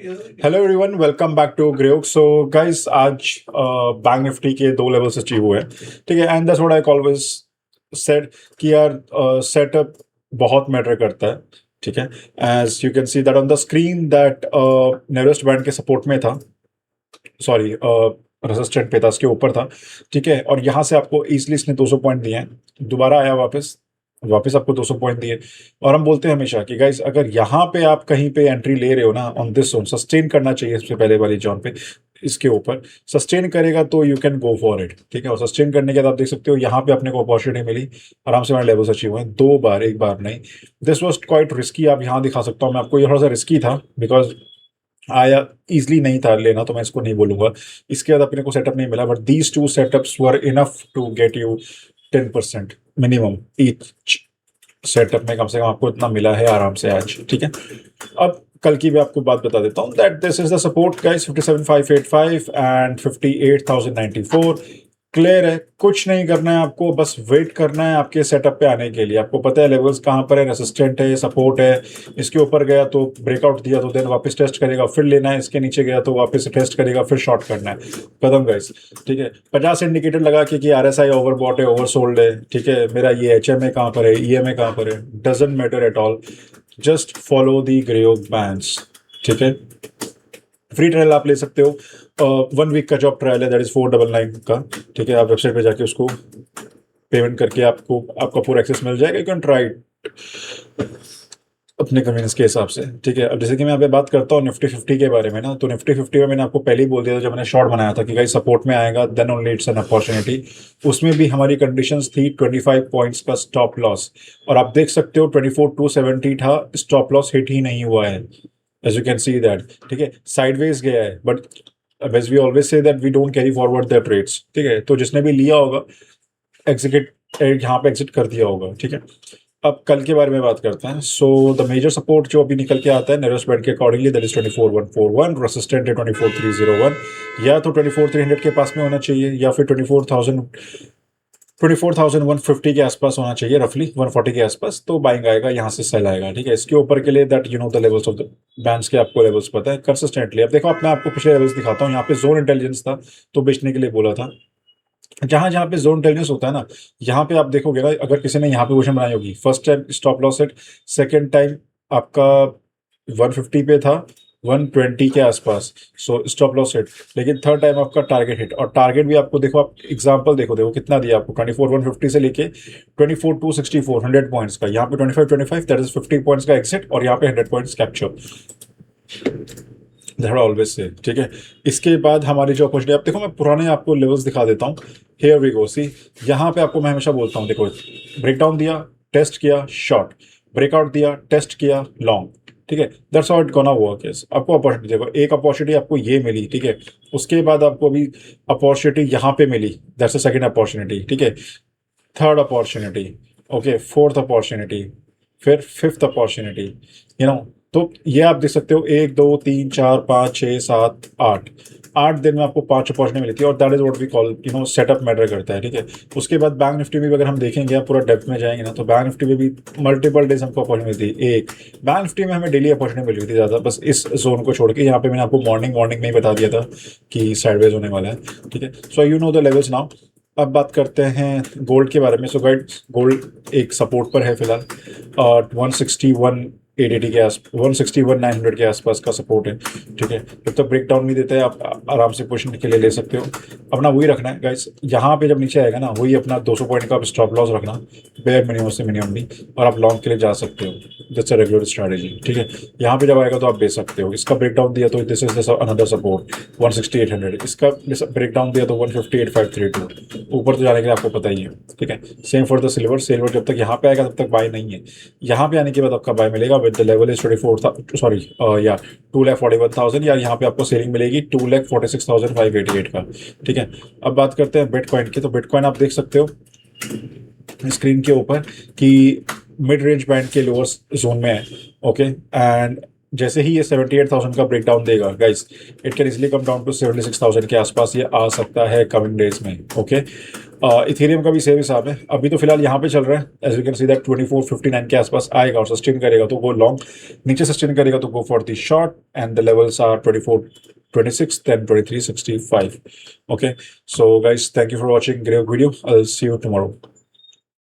Hello everyone, welcome back to Greyoak. So guys, आज bank Nifty के दो लेवल्स अचीव हुए हैं। ठीक है, and that's what I always said कि यार सेटअप बहुत मैटर करता है। ठीक है, as you can see that on the screen that nearest band के सपोर्ट में था, सॉरी रेजिस्टेंट पे था, उसके ऊपर था। ठीक है, और यहाँ से आपको इजीली इसने 200 पॉइंट दिए हैं, दोबारा आया वापस, वापस आपको 200 पॉइंट दिए। और हम बोलते हैं हमेशा कि गाइस, अगर यहाँ पे आप कहीं पे एंट्री ले रहे हो ना, ऑन दिस जोन सस्टेन करना चाहिए सबसे पहले वाली जोन पे। इसके ऊपर सस्टेन करेगा तो you can go for it. ठीक है, और सस्टेन करने के बाद आप देख सकते हो यहाँ पे अपने को अपॉर्चुनिटी मिली, आराम से हमारे लेवल्स अचीव हुए हैं दो बार, एक बार नहीं। दिस वॉज क्वाइट रिस्की, आप यहाँ दिखा सकता हूँ मैं आपको, ये थोड़ा सा रिस्की था बिकॉज आया इजली नहीं था लेना, तो मैं इसको नहीं बोलूंगा। इसके बाद अपने को सेटअप नहीं मिला, but these two setups were enough to get you 10% minimum each setup में। कम से कम आपको इतना मिला है आराम से आज। ठीक है, अब कल की भी आपको बात बता देता हूँ that this is the support guys, 57,585 and 58,094। Clear है, कुछ नहीं करना है आपको, बस वेट करना है आपके सेटअप पे आने के लिए। आपको पता है लेवल्स कहाँ पर है, रेसिस्टेंट है, सपोर्ट है। इसके ऊपर गया तो ब्रेकआउट दिया तो देन वापस टेस्ट करेगा, फिर लेना है। इसके नीचे गया तो वापस टेस्ट करेगा, फिर शॉर्ट करना है। खत्म गाइस। ठीक है, 50 इंडिकेटर लगा कि RSI ओवरबॉट है, ओवरसोल्ड है। ठीक है, मेरा ये HMA कहाँ पर है, EMA कहाँ पर है, doesn't matter at all. Just follow the Greyoak bands. ठीक है, फ्री ट्रायल आप ले सकते हो, 1 वीक का जॉब ट्रायल है, दैट इज 499 का। ठीक है, आप वेबसाइट पे जाके उसको पेमेंट करके आपको आपका पूरा एक्सेस मिल जाएगा। यू कैन ट्राई अपने कन्वीनियंस के हिसाब से। ठीक है, अब जैसे कि मैं यहाँ पे बात करता हूँ निफ्टी 50 के बारे में ना, तो निफ्टी 50 में मैंने आपको पहले ही बोल दिया था जब मैंने शॉर्ट बनाया था कि गाइस सपोर्ट में आएगा then only it's an opportunity. उसमें भी हमारी कंडीशंस थी 25 पॉइंट्स का स्टॉप लॉस, और आप देख सकते हो 24,270 था, स्टॉप लॉस हिट ही नहीं हुआ है, as you can see that. ठीक है, साइडवेज गया है, but as we always say that we don't carry forward the trades. ठीक है, तो जिसने भी लिया होगा एग्जिट, यहाँ पे एग्जिट कर दिया होगा। ठीक है, अब कल के बारे में बात करते हैं। सो द मेजर सपोर्ट जो अभी निकल के आता है नेरेस्ट बैंड के अकॉर्डिंगली, दैट इज 24,141, रेसिस्टेंट है 24,301। या तो 24,300 के पास में होना चाहिए, या फिर 24,150 के आसपास होना चाहिए, रफली 140 के आसपास, तो बाइंग आएगा, यहाँ से सेल आएगा। ठीक है, इसके ऊपर के लिए that you know the levels of the bands के आपको लेवल्स पता है कंसिस्टेंटली। अब देखो, मैं आपको पिछले लेवल्स दिखाता हूँ। यहाँ पे जोन इंटेलिजेंस था तो बेचने के लिए बोला था। जहां जहां पे जोन इंटेलिजेंस होता है ना, यहाँ पे आप देखोगे ना, अगर किसी ने यहाँ पे पोजीशन बनाई होगी, first time stop loss set, second time आपका 150 पे था, 120 के आसपास, सो स्टॉप लॉस हिट। लेकिन थर्ड टाइम आपका टारगेट हिट, और टारगेट भी आपको देखो, आप एग्जांपल देखो, देखो कितना दिया आपको, 24,150 से लेके 24,264, 100 पॉइंट्स का। यहाँ पे 25 दैट इज 50 पॉइंट्स का एग्जिट, और यहाँ पे 100 points capture, that always say. ठीक है, इसके बाद हमारी जो अपॉर्चुनिटी, आप देखो मैं पुराने आपको लेवल्स दिखा देता हूँ। हियर वी गो, सी यहाँ पे आपको मैं हमेशा बोलता हूँ, देखो ब्रेकडाउन दिया, टेस्ट किया, शॉर्ट, ब्रेकआउट दिया, टेस्ट किया, लॉन्ग। ठीक है, that's how it gonna work is. आपको अपॉर्चुनिटी देखो, एक अपॉर्चुनिटी आपको ये मिली। ठीक है, उसके बाद आपको अभी अपॉर्चुनिटी यहाँ पे मिली, दैट्स अ सेकंड अपॉर्चुनिटी। ठीक है, third opportunity, okay, fourth opportunity, फिर फिफ्थ अपॉर्चुनिटी, यू नो। तो ये आप देख सकते हो, 1 2 3 4 5 6 7 8, 8 दिन में आपको 5 अपॉर्चुनिटी मिली थी, और that is what we call you know setup matter करता है। ठीक है, उसके बाद बैंक निफ्टी में भी अगर हम देखेंगे, आप पूरा डेप्थ में जाएंगे ना, तो बैंक निफ्टी में भी मल्टीपल डेज हमको अपॉर्चुनिटी मिली थी। एक बैंक निफ्टी में हमें डेली अपॉर्चुनिटी मिली हुई थी ज़्यादा, बस इस जोन को छोड़ के। यहाँ पे मैंने आपको मॉर्निंग मॉर्निंग में ही बता दिया था कि साइडवेज होने वाला है। ठीक है, so you know the levels now. अब बात करते हैं गोल्ड के बारे में। सो गाइड, गोल्ड एक सपोर्ट पर है फिलहाल, और 161,880 के आस 161,900 के आसपास का सपोर्ट है। ठीक है, जब तक ब्रेक डाउन नहीं देता है, आप आराम से पोजीशन के लिए ले सकते हो। अपना वही रखना है गाइस, यहाँ पे जब नीचे आएगा ना, वही अपना 200 पॉइंट का स्टॉप लॉस रखना, बेयर मिनिमम से मिनिमम भी, और आप लॉन्ग के लिए जा सकते हो। That's a regular strategy. ठीक है, यहाँ पे जब आएगा तो आप बेच सकते हो। इसका ब्रेक डाउन दिया तो दिस इज अनदर सपोर्ट 160,800। इसका ब्रेक डाउन दिया तो 158,532। ऊपर तो जाने के लिए आपको पता ही है। ठीक है, same for the silver. Silver जब तक यहाँ पे आएगा तब तक बाय नहीं है, यहाँ पे आने के बाद आपका बाय मिलेगा with the level is 24, sorry या 2,41,000, या यहाँ पे आपको सेलिंग मिलेगी 2,46,588 का। ठीक है, अब बात करते हैं बिटकॉइन की। तो बिटकॉइन आप देख सकते हो स्क्रीन के ऊपर कि मिड रेंज बैंड के लोअर जोन में है। ओके, एंड जैसे ही ये 78,000 का ब्रेकडाउन देगा guys, it can easily come down to 76,000 के आसपास ये आ सकता है कमिंग डेज में। ओके, इथेरियम का भी सेम हिसाब है। अभी तो फिलहाल यहाँ पे चल रहा है, as you can see that 2459 के आसपास आएगा और सस्टेन करेगा तो गो लॉन्ग, नीचे सस्टेन करेगा तो go for the short, and the levels are 2426 then 2365. Okay, so guys, thank you for watching great video. I'll see you tomorrow.